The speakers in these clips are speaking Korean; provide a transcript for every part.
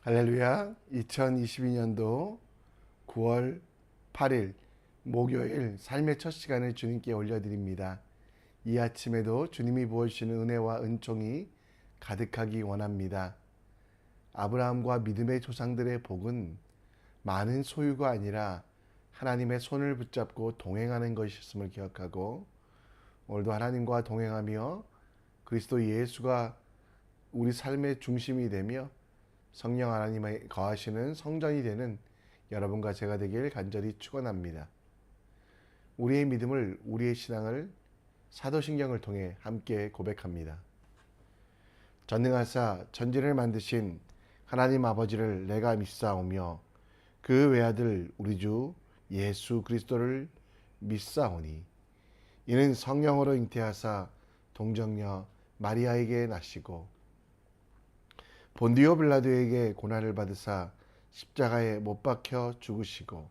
할렐루야. 2022년도 9월 8일 목요일 삶의 첫 시간을 주님께 올려드립니다. 이 아침에도 주님이 부어주시는 은혜와 은총이 가득하기 원합니다. 아브라함과 믿음의 조상들의 복은 많은 소유가 아니라 하나님의 손을 붙잡고 동행하는 것이었음을 기억하고, 오늘도 하나님과 동행하며 그리스도 예수가 우리 삶의 중심이 되며 성령 하나님의 거하시는 성전이 되는 여러분과 제가 되길 간절히 축원합니다. 우리의 믿음을, 우리의 신앙을 사도신경을 통해 함께 고백합니다. 전능하사 천지를 만드신 하나님 아버지를 내가 믿사오며 그 외아들 우리 주 예수 그리스도를 믿사오니 이는 성령으로 잉태하사 동정녀 마리아에게 나시고 본디오 빌라도에게 고난을 받으사 십자가에 못 박혀 죽으시고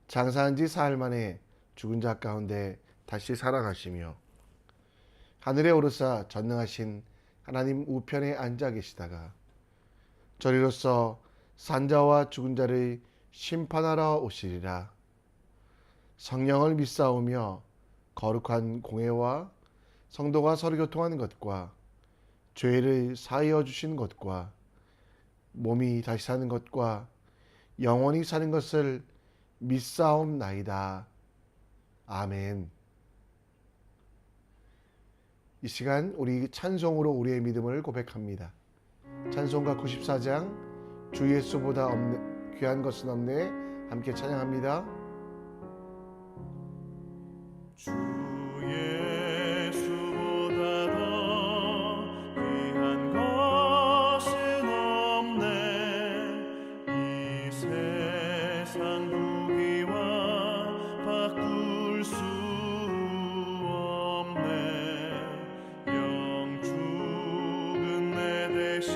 장사한 지 사흘 만에 죽은 자 가운데 다시 살아가시며 하늘에 오르사 전능하신 하나님 우편에 앉아 계시다가 저리로서 산자와 죽은 자를 심판하러 오시리라. 성령을 믿사오며 거룩한 공회와 성도가 서로 교통하는 것과 죄를 사하여 주신 것과 몸이 다시 사는 것과 영원히 사는 것을 믿사옵나이다. 아멘. 이 시간 우리 찬송으로 우리의 믿음을 고백합니다. 찬송가 94장 주 예수보다 귀한 것은 없네, 함께 찬양합니다. 주 예수보다 더 귀한 것은 없네. 이 세상 무기와 바꿀 수 없네. 영 죽은 내 대신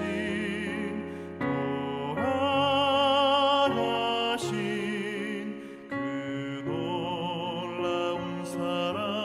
돌아가신 그 놀라운 사랑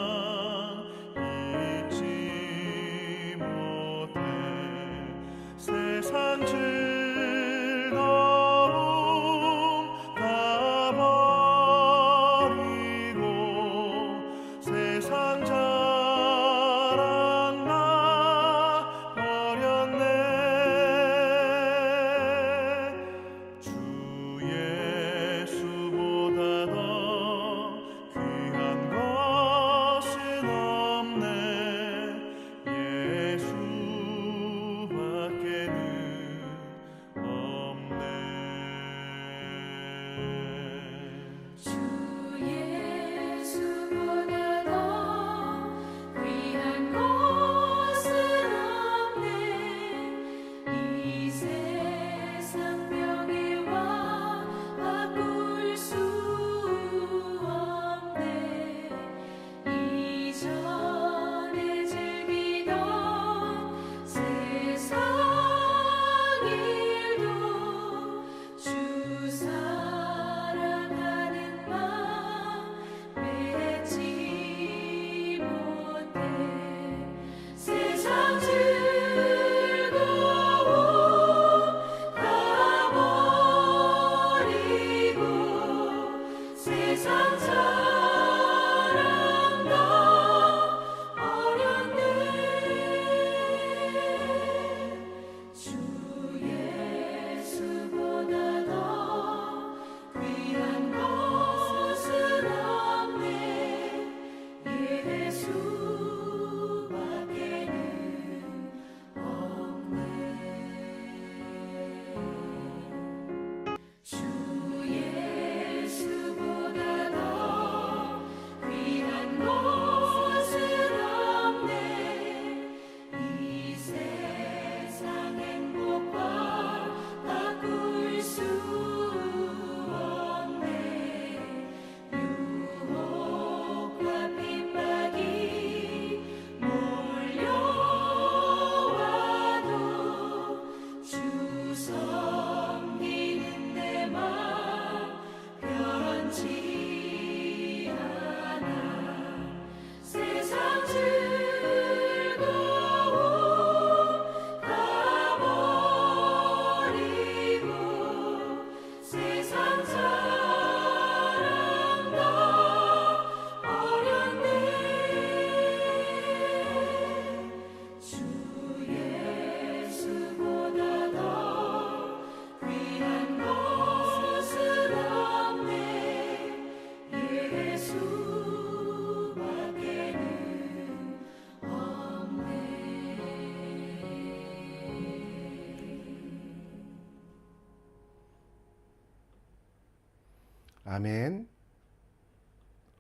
아멘.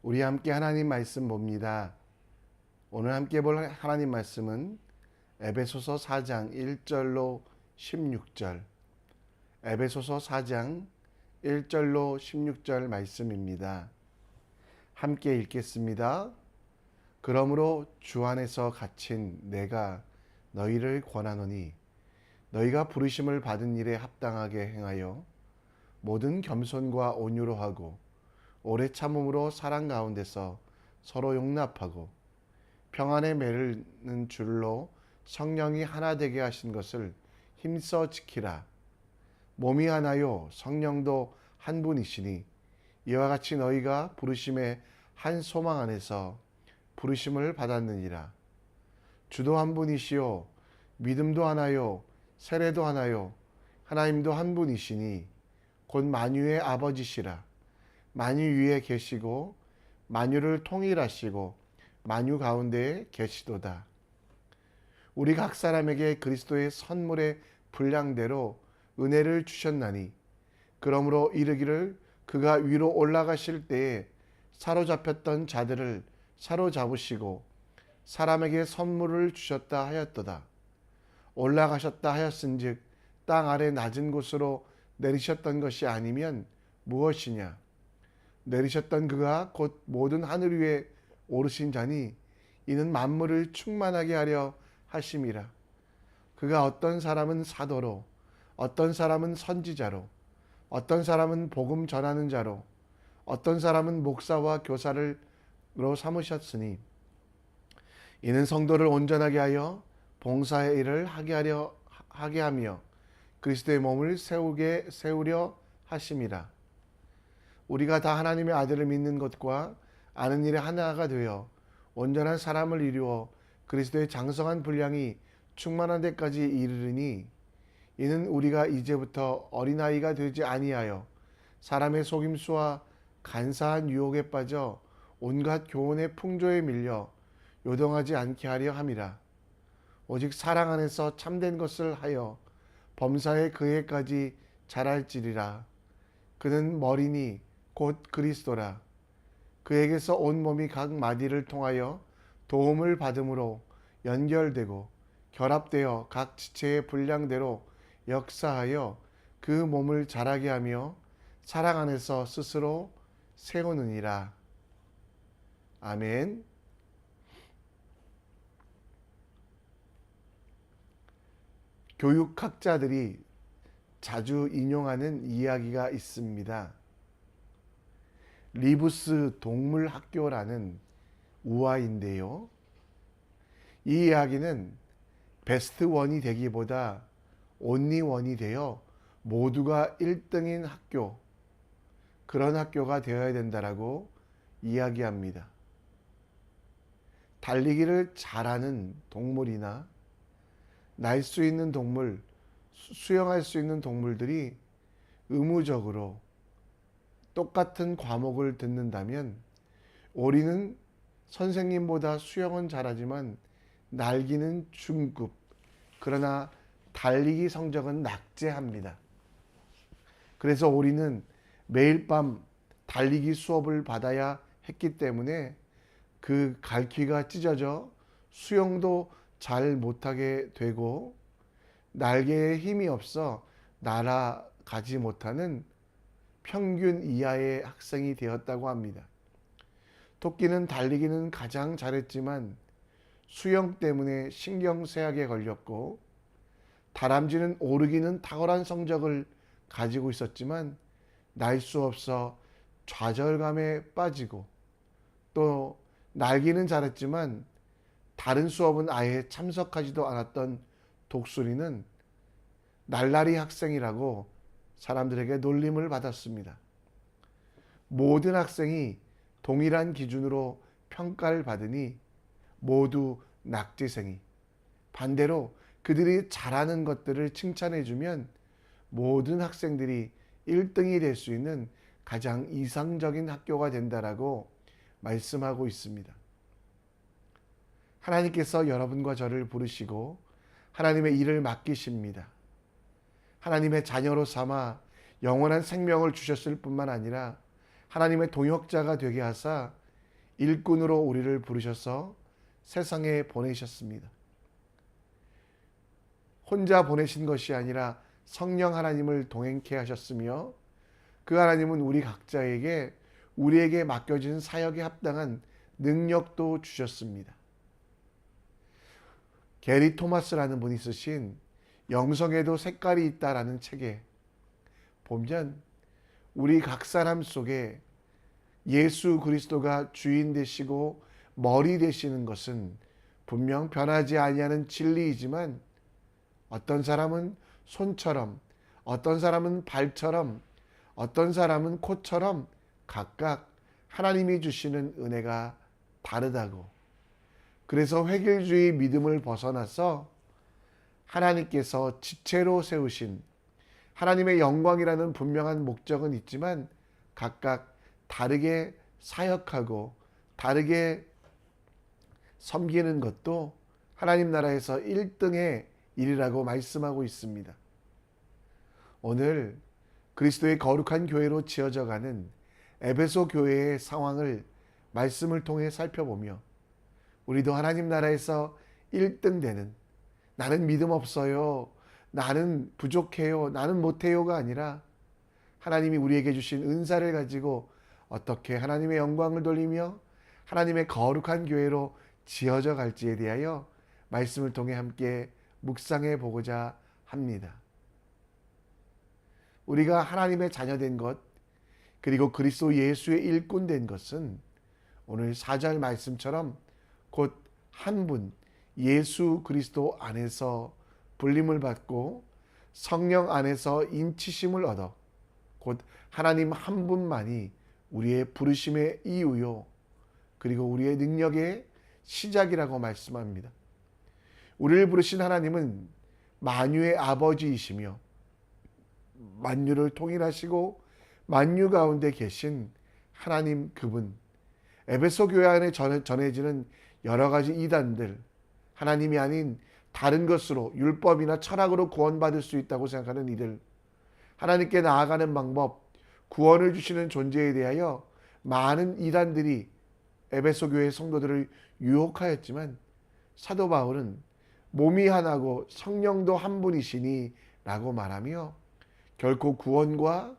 우리 함께 하나님 말씀 봅니다. 오늘 함께 볼 하나님 말씀은 에베소서 4장 1절로 16절, 에베소서 4장 1절로 16절 말씀입니다. 함께 읽겠습니다. 그러므로 주 안에서 갇힌 내가 너희를 권하노니 너희가 부르심을 받은 일에 합당하게 행하여 모든 겸손과 온유로 하고 오래 참음으로 사랑 가운데서 서로 용납하고 평안에 매르는 줄로 성령이 하나 되게 하신 것을 힘써 지키라. 몸이 하나요 성령도 한 분이시니 이와 같이 너희가 부르심의 한 소망 안에서 부르심을 받았느니라. 주도 한 분이시요 믿음도 하나요 세례도 하나요 하나님도 한 분이시니 곧 만유의 아버지시라. 만유 위에 계시고 만유를 통일하시고 만유 가운데에 계시도다. 우리 각 사람에게 그리스도의 선물의 분량대로 은혜를 주셨나니 그러므로 이르기를 그가 위로 올라가실 때에 사로잡혔던 자들을 사로잡으시고 사람에게 선물을 주셨다 하였도다. 올라가셨다 하였은즉 땅 아래 낮은 곳으로 내리셨던 것이 아니면 무엇이냐. 내리셨던 그가 곧 모든 하늘 위에 오르신 자니 이는 만물을 충만하게 하려 하심이라. 그가 어떤 사람은 사도로 어떤 사람은 선지자로 어떤 사람은 복음 전하는 자로 어떤 사람은 목사와 교사로 삼으셨으니 이는 성도를 온전하게 하여 봉사의 일을 하게 하며 그리스도의 몸을 세우려 하심이라. 우리가 다 하나님의 아들을 믿는 것과 아는 일에 하나가 되어 온전한 사람을 이루어 그리스도의 장성한 분량이 충만한 데까지 이르르니 이는 우리가 이제부터 어린아이가 되지 아니하여 사람의 속임수와 간사한 유혹에 빠져 온갖 교훈의 풍조에 밀려 요동하지 않게 하려 함이라. 오직 사랑 안에서 참된 것을 하여 범사의 그에까지 자랄지리라. 그는 머리니 곧 그리스도라. 그에게서 온 몸이 각 마디를 통하여 도움을 받음으로 연결되고 결합되어 각 지체의 분량대로 역사하여 그 몸을 자라게 하며 사랑 안에서 스스로 세우느니라. 아멘. 교육학자들이 자주 인용하는 이야기가 있습니다. 리브스 동물학교라는 우화인데요. 이 이야기는 베스트 원이 되기보다 온리 원이 되어 모두가 1등인 학교, 그런 학교가 되어야 된다라고 이야기합니다. 달리기를 잘하는 동물이나 날 수 있는 동물, 수영할 수 있는 동물들이 의무적으로 똑같은 과목을 듣는다면 오리는 선생님보다 수영은 잘하지만 날기는 중급, 그러나 달리기 성적은 낙제합니다. 그래서 오리는 매일 밤 달리기 수업을 받아야 했기 때문에 그 갈퀴가 찢어져 수영도 잘 못하게 되고 날개에 힘이 없어 날아가지 못하는 평균 이하의 학생이 되었다고 합니다. 토끼는 달리기는 가장 잘했지만 수영 때문에 신경쇠약에 걸렸고, 다람쥐는 오르기는 탁월한 성적을 가지고 있었지만 날 수 없어 좌절감에 빠지고, 또 날기는 잘했지만 다른 수업은 아예 참석하지도 않았던 독수리는 날라리 학생이라고 사람들에게 놀림을 받았습니다. 모든 학생이 동일한 기준으로 평가를 받으니 모두 낙제생이, 반대로 그들이 잘하는 것들을 칭찬해주면 모든 학생들이 1등이 될 수 있는 가장 이상적인 학교가 된다라고 말씀하고 있습니다. 하나님께서 여러분과 저를 부르시고 하나님의 일을 맡기십니다. 하나님의 자녀로 삼아 영원한 생명을 주셨을 뿐만 아니라 하나님의 동역자가 되게 하사 일꾼으로 우리를 부르셔서 세상에 보내셨습니다. 혼자 보내신 것이 아니라 성령 하나님을 동행케 하셨으며 그 하나님은 우리 각자에게 우리에게 맡겨진 사역에 합당한 능력도 주셨습니다. 게리 토마스라는 분이 쓰신 영성에도 색깔이 있다라는 책에 보면 우리 각 사람 속에 예수 그리스도가 주인 되시고 머리 되시는 것은 분명 변하지 아니하는 진리이지만 어떤 사람은 손처럼, 어떤 사람은 발처럼, 어떤 사람은 코처럼 각각 하나님이 주시는 은혜가 다르다고. 그래서 획일주의 믿음을 벗어나서 하나님께서 지체로 세우신 하나님의 영광이라는 분명한 목적은 있지만 각각 다르게 사역하고 다르게 섬기는 것도 하나님 나라에서 1등의 일이라고 말씀하고 있습니다. 오늘 그리스도의 거룩한 교회로 지어져 가는 에베소 교회의 상황을 말씀을 통해 살펴보며 우리도 하나님 나라에서 1등 되는, 나는 믿음 없어요, 나는 부족해요, 나는 못해요가 아니라 하나님이 우리에게 주신 은사를 가지고 어떻게 하나님의 영광을 돌리며 하나님의 거룩한 교회로 지어져 갈지에 대하여 말씀을 통해 함께 묵상해 보고자 합니다. 우리가 하나님의 자녀된 것, 그리고 그리스도 예수의 일꾼 된 것은 오늘 4절 말씀처럼 곧 한 분 예수 그리스도 안에서 불림을 받고 성령 안에서 인치심을 얻어 곧 하나님 한 분만이 우리의 부르심의 이유요 그리고 우리의 능력의 시작이라고 말씀합니다. 우리를 부르신 하나님은 만유의 아버지이시며 만유를 통일하시고 만유 가운데 계신 하나님 그분, 에베소 교회 안에 전해지는 여러 가지 이단들, 하나님이 아닌 다른 것으로 율법이나 철학으로 구원받을 수 있다고 생각하는 이들, 하나님께 나아가는 방법, 구원을 주시는 존재에 대하여 많은 이단들이 에베소 교회 성도들을 유혹하였지만 사도 바울은 몸이 하나고 성령도 한 분이시니 라고 말하며 결코 구원과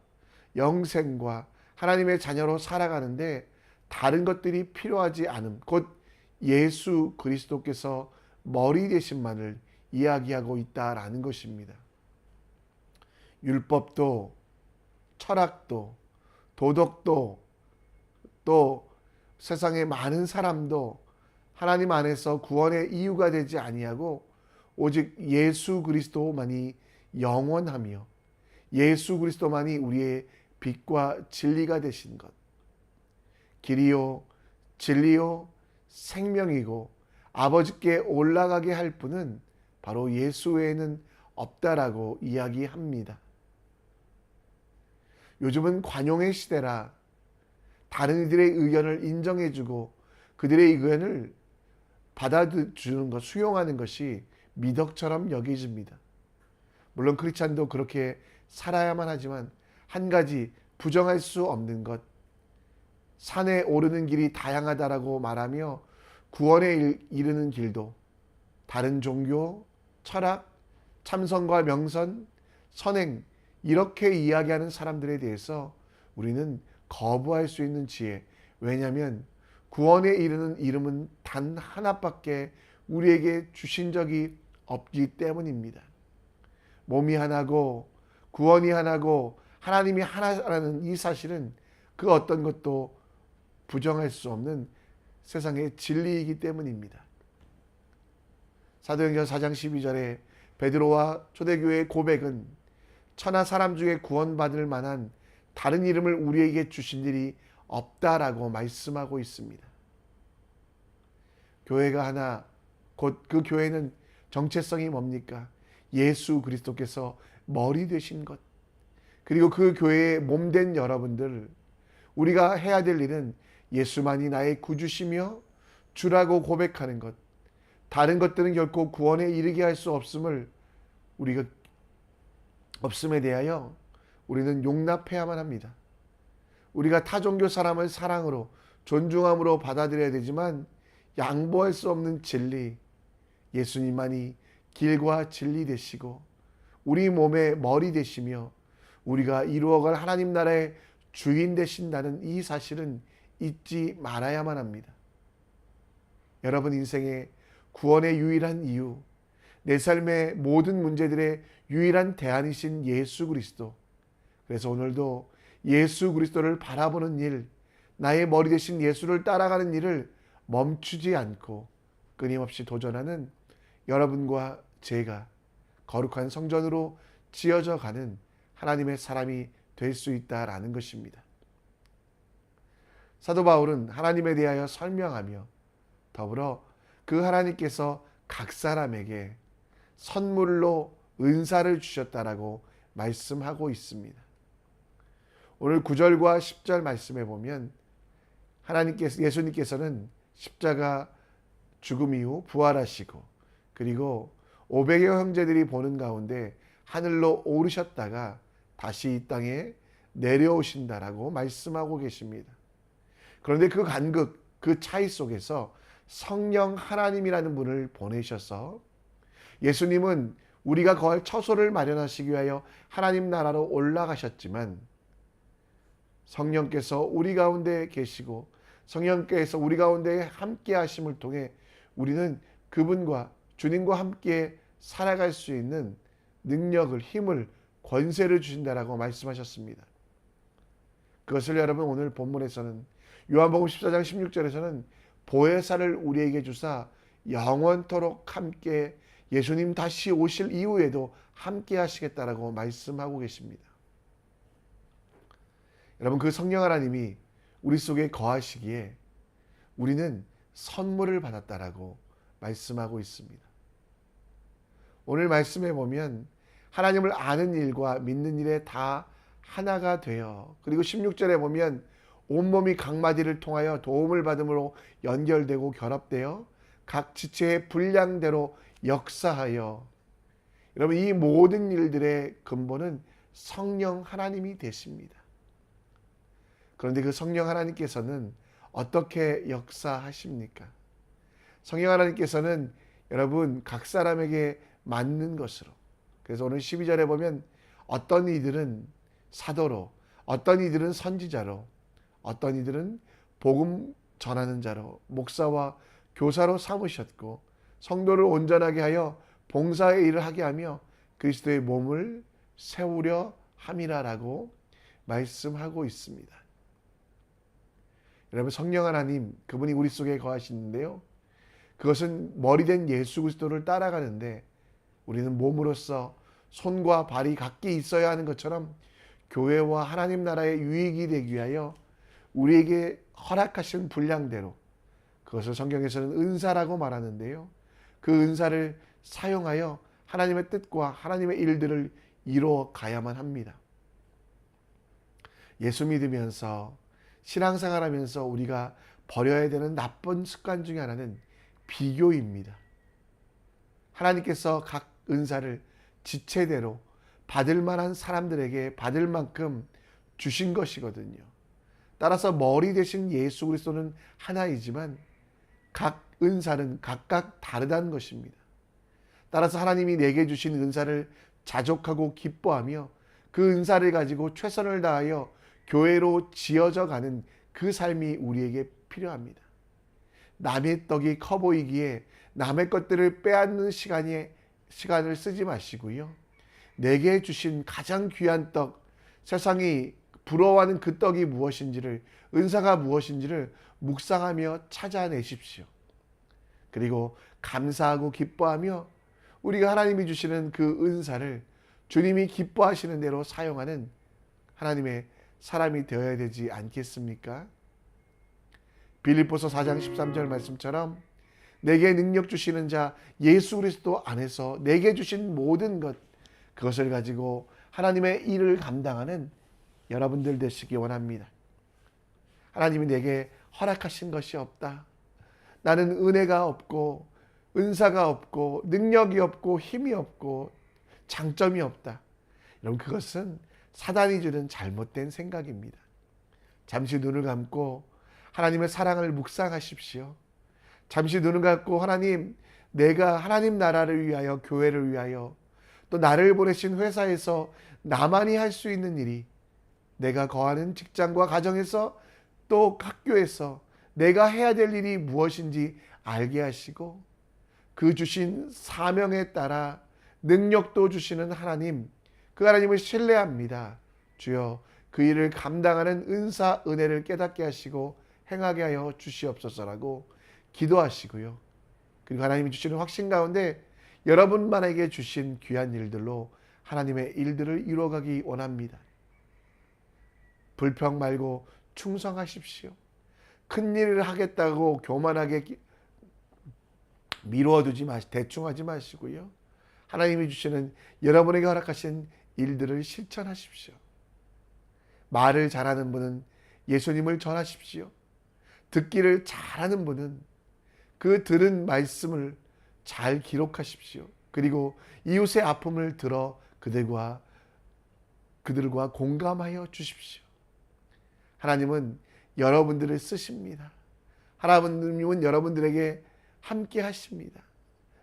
영생과 하나님의 자녀로 살아가는데 다른 것들이 필요하지 않음, 곧 예수 그리스도께서 머리 되신만을 이야기하고 있다라는 것입니다. 율법도 철학도 도덕도 또 세상의 많은 사람도 하나님 안에서 구원의 이유가 되지 아니하고 오직 예수 그리스도만이 영원하며 예수 그리스도만이 우리의 빛과 진리가 되신 것, 길이요 진리요 생명이고 아버지께 올라가게 할 분은 바로 예수 외에는 없다라고 이야기합니다. 요즘은 관용의 시대라 다른 이들의 의견을 인정해주고 그들의 의견을 받아주는 것, 수용하는 것이 미덕처럼 여겨집니다. 물론 크리스찬도 그렇게 살아야만 하지만 한 가지 부정할 수 없는 것, 산에 오르는 길이 다양하다라고 말하며 구원에 이르는 길도 다른 종교, 철학, 참선과 명선, 선행 이렇게 이야기하는 사람들에 대해서 우리는 거부할 수 있는 지혜, 왜냐하면 구원에 이르는 이름은 단 하나밖에 우리에게 주신 적이 없기 때문입니다. 몸이 하나고 구원이 하나고 하나님이 하나라는 이 사실은 그 어떤 것도 부정할 수 없는 세상의 진리이기 때문입니다. 사도행전 4장 12절에 베드로와 초대교회의 고백은 천하 사람 중에 구원받을 만한 다른 이름을 우리에게 주신 일이 없다라고 말씀하고 있습니다. 교회가 하나, 곧 그 교회는 정체성이 뭡니까? 예수 그리스도께서 머리 되신 것, 그리고 그 교회의 몸된 여러분들, 우리가 해야 될 일은 예수만이 나의 구주시며 주라고 고백하는 것, 다른 것들은 결코 구원에 이르게 할 수 없음을 우리가 없음에 대하여 우리는 용납해야만 합니다. 우리가 타 종교 사람을 사랑으로 존중함으로 받아들여야 되지만 양보할 수 없는 진리, 예수님만이 길과 진리 되시고 우리 몸의 머리 되시며 우리가 이루어갈 하나님 나라의 주인 되신다는 이 사실은 잊지 말아야만 합니다. 여러분 인생의 구원의 유일한 이유, 내 삶의 모든 문제들의 유일한 대안이신 예수 그리스도. 그래서 오늘도 예수 그리스도를 바라보는 일, 나의 머리 대신 예수를 따라가는 일을 멈추지 않고 끊임없이 도전하는 여러분과 제가 거룩한 성전으로 지어져 가는 하나님의 사람이 될 수 있다라는 것입니다. 사도 바울은 하나님에 대하여 설명하며 더불어 그 하나님께서 각 사람에게 선물로 은사를 주셨다라고 말씀하고 있습니다. 오늘 9절과 10절 말씀에 보면 예수님께서는 십자가 죽음 이후 부활하시고 그리고 500여 형제들이 보는 가운데 하늘로 오르셨다가 다시 이 땅에 내려오신다라고 말씀하고 계십니다. 그런데 그 간극, 그 차이 속에서 성령 하나님이라는 분을 보내셔서 예수님은 우리가 거할 처소를 마련하시기 위하여 하나님 나라로 올라가셨지만 성령께서 우리 가운데 계시고 성령께서 우리 가운데 함께 하심을 통해 우리는 그분과 주님과 함께 살아갈 수 있는 능력을, 힘을, 권세를 주신다라고 말씀하셨습니다. 그것을 여러분 오늘 본문에서는 요한복음 14장 16절에서는 보혜사를 우리에게 주사 영원토록 함께 예수님 다시 오실 이후에도 함께 하시겠다라고 말씀하고 계십니다. 여러분 그 성령 하나님이 우리 속에 거하시기에 우리는 선물을 받았다라고 말씀하고 있습니다. 오늘 말씀해 보면 하나님을 아는 일과 믿는 일에 다 하나가 되어 그리고 16절에 보면 온몸이 각 마디를 통하여 도움을 받음으로 연결되고 결합되어 각 지체의 분량대로 역사하여 여러분 이 모든 일들의 근본은 성령 하나님이 되십니다. 그런데 그 성령 하나님께서는 어떻게 역사하십니까? 성령 하나님께서는 여러분 각 사람에게 맞는 것으로 그래서 오늘 12절에 보면 어떤 이들은 사도로 어떤 이들은 선지자로 어떤 이들은 복음 전하는 자로 목사와 교사로 삼으셨고 성도를 온전하게 하여 봉사의 일을 하게 하며 그리스도의 몸을 세우려 함이라라고 말씀하고 있습니다. 여러분 성령 하나님 그분이 우리 속에 거하시는데요. 그것은 머리된 예수 그리스도를 따라가는데 우리는 몸으로서 손과 발이 각기 있어야 하는 것처럼 교회와 하나님 나라의 유익이 되기 위하여 우리에게 허락하신 분량대로 그것을 성경에서는 은사라고 말하는데요. 그 은사를 사용하여 하나님의 뜻과 하나님의 일들을 이루어 가야만 합니다. 예수 믿으면서 신앙생활하면서 우리가 버려야 되는 나쁜 습관 중에 하나는 비교입니다. 하나님께서 각 은사를 지체대로 받을 만한 사람들에게 받을 만큼 주신 것이거든요. 따라서 머리 대신 예수 그리스도는 하나이지만 각 은사는 각각 다르다는 것입니다. 따라서 하나님이 내게 주신 은사를 자족하고 기뻐하며 그 은사를 가지고 최선을 다하여 교회로 지어져 가는 그 삶이 우리에게 필요합니다. 남의 떡이 커 보이기에 남의 것들을 빼앗는 시간을 쓰지 마시고요. 내게 주신 가장 귀한 떡, 세상이 부러워하는 그 떡이 무엇인지를, 은사가 무엇인지를 묵상하며 찾아내십시오. 그리고 감사하고 기뻐하며 우리가 하나님이 주시는 그 은사를 주님이 기뻐하시는 대로 사용하는 하나님의 사람이 되어야 되지 않겠습니까? 빌립보서 4장 13절 말씀처럼 내게 능력 주시는 자 예수 그리스도 안에서 내게 주신 모든 것 그것을 가지고 하나님의 일을 감당하는 여러분들 되시기 원합니다. 하나님이 내게 허락하신 것이 없다. 나는 은혜가 없고 은사가 없고 능력이 없고 힘이 없고 장점이 없다. 여러분 그것은 사단이 주는 잘못된 생각입니다. 잠시 눈을 감고 하나님의 사랑을 묵상하십시오. 잠시 눈을 감고 하나님, 내가 하나님 나라를 위하여, 교회를 위하여, 또 나를 보내신 회사에서 나만이 할 수 있는 일이, 내가 거하는 직장과 가정에서 또 학교에서 내가 해야 될 일이 무엇인지 알게 하시고, 그 주신 사명에 따라 능력도 주시는 하나님, 그 하나님을 신뢰합니다. 주여, 그 일을 감당하는 은사, 은혜를 깨닫게 하시고 행하게 하여 주시옵소서라고 기도하시고요. 그리고 하나님이 주시는 확신 가운데 여러분만에게 주신 귀한 일들로 하나님의 일들을 이루어가기 원합니다. 불평 말고 충성하십시오. 큰 일을 하겠다고 교만하게 미루어두지 마시고 대충 하지 마시고요. 하나님이 주시는 여러분에게 허락하신 일들을 실천하십시오. 말을 잘하는 분은 예수님을 전하십시오. 듣기를 잘하는 분은 그 들은 말씀을 잘 기록하십시오. 그리고 이웃의 아픔을 들어 그들과 공감하여 주십시오. 하나님은 여러분들을 쓰십니다. 하나님은 여러분들에게 함께 하십니다.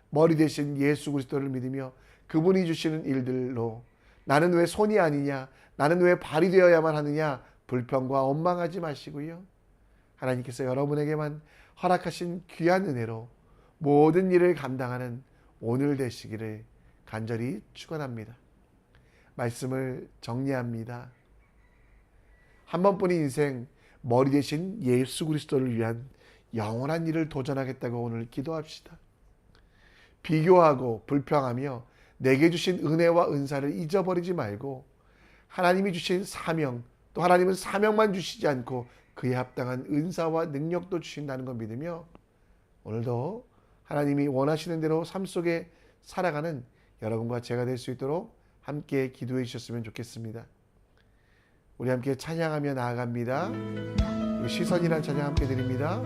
머리 대신 예수 그리스도를 믿으며 그분이 주시는 일들로 나는 왜 손이 아니냐, 나는 왜 발이 되어야만 하느냐 불평과 원망하지 마시고요. 하나님께서 여러분에게만 허락하신 귀한 은혜로 모든 일을 감당하는 오늘 되시기를 간절히 축원합니다. 말씀을 정리합니다. 한 번뿐인 인생, 머리 대신 예수 그리스도를 위한 영원한 일을 도전하겠다고 오늘 기도합시다. 비교하고 불평하며 내게 주신 은혜와 은사를 잊어버리지 말고 하나님이 주신 사명, 또 하나님은 사명만 주시지 않고 그에 합당한 은사와 능력도 주신다는 걸 믿으며 오늘도 하나님이 원하시는 대로 삶 속에 살아가는 여러분과 제가 될 수 있도록 함께 기도해 주셨으면 좋겠습니다. 우리 함께 찬양하며 나아갑니다. 우리 시선이란 찬양 함께 드립니다.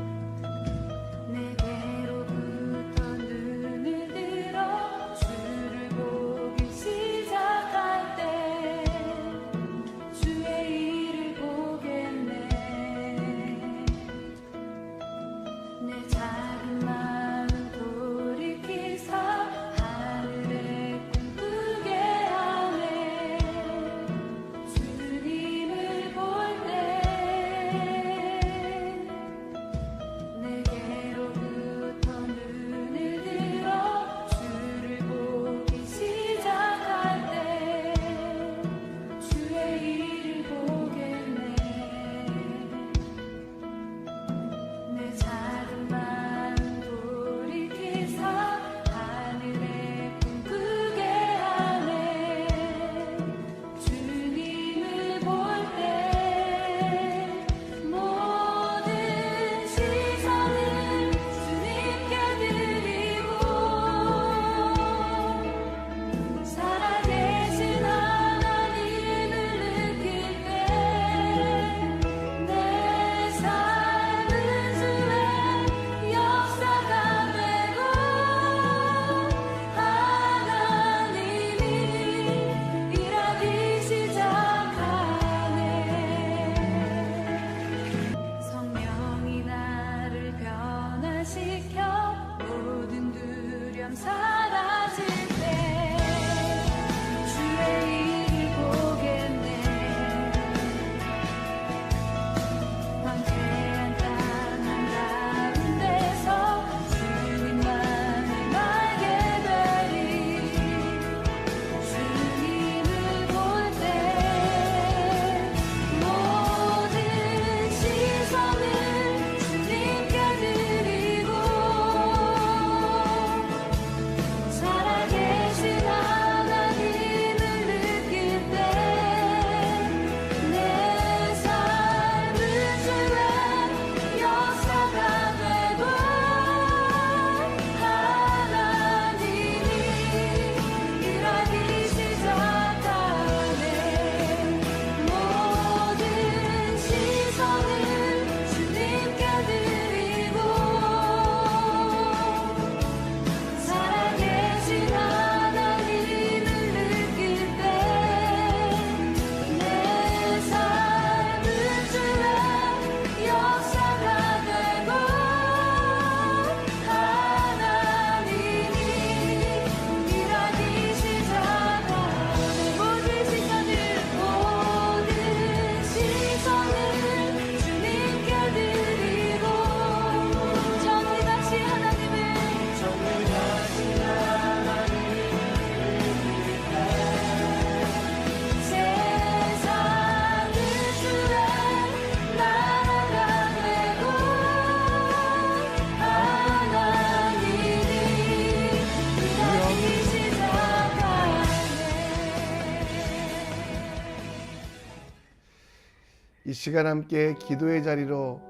시간 함께 기도의 자리로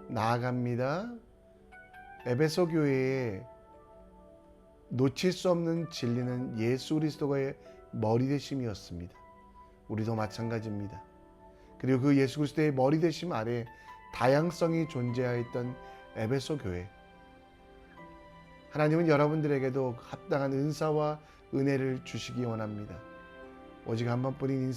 나아갑니다. 에베소 교회에 놓칠 수 없는 진리는 예수 그리스도의 머리 되심이었습니다. 우리도 마찬가지입니다. 그리고 그 예수 그리스도의 머리 되심 아래 다양성이 존재하였던 에베소 교회. 하나님은 여러분들에게도 합당한 은사와 은혜를 주시기 원합니다. 오직 한 번뿐인 인생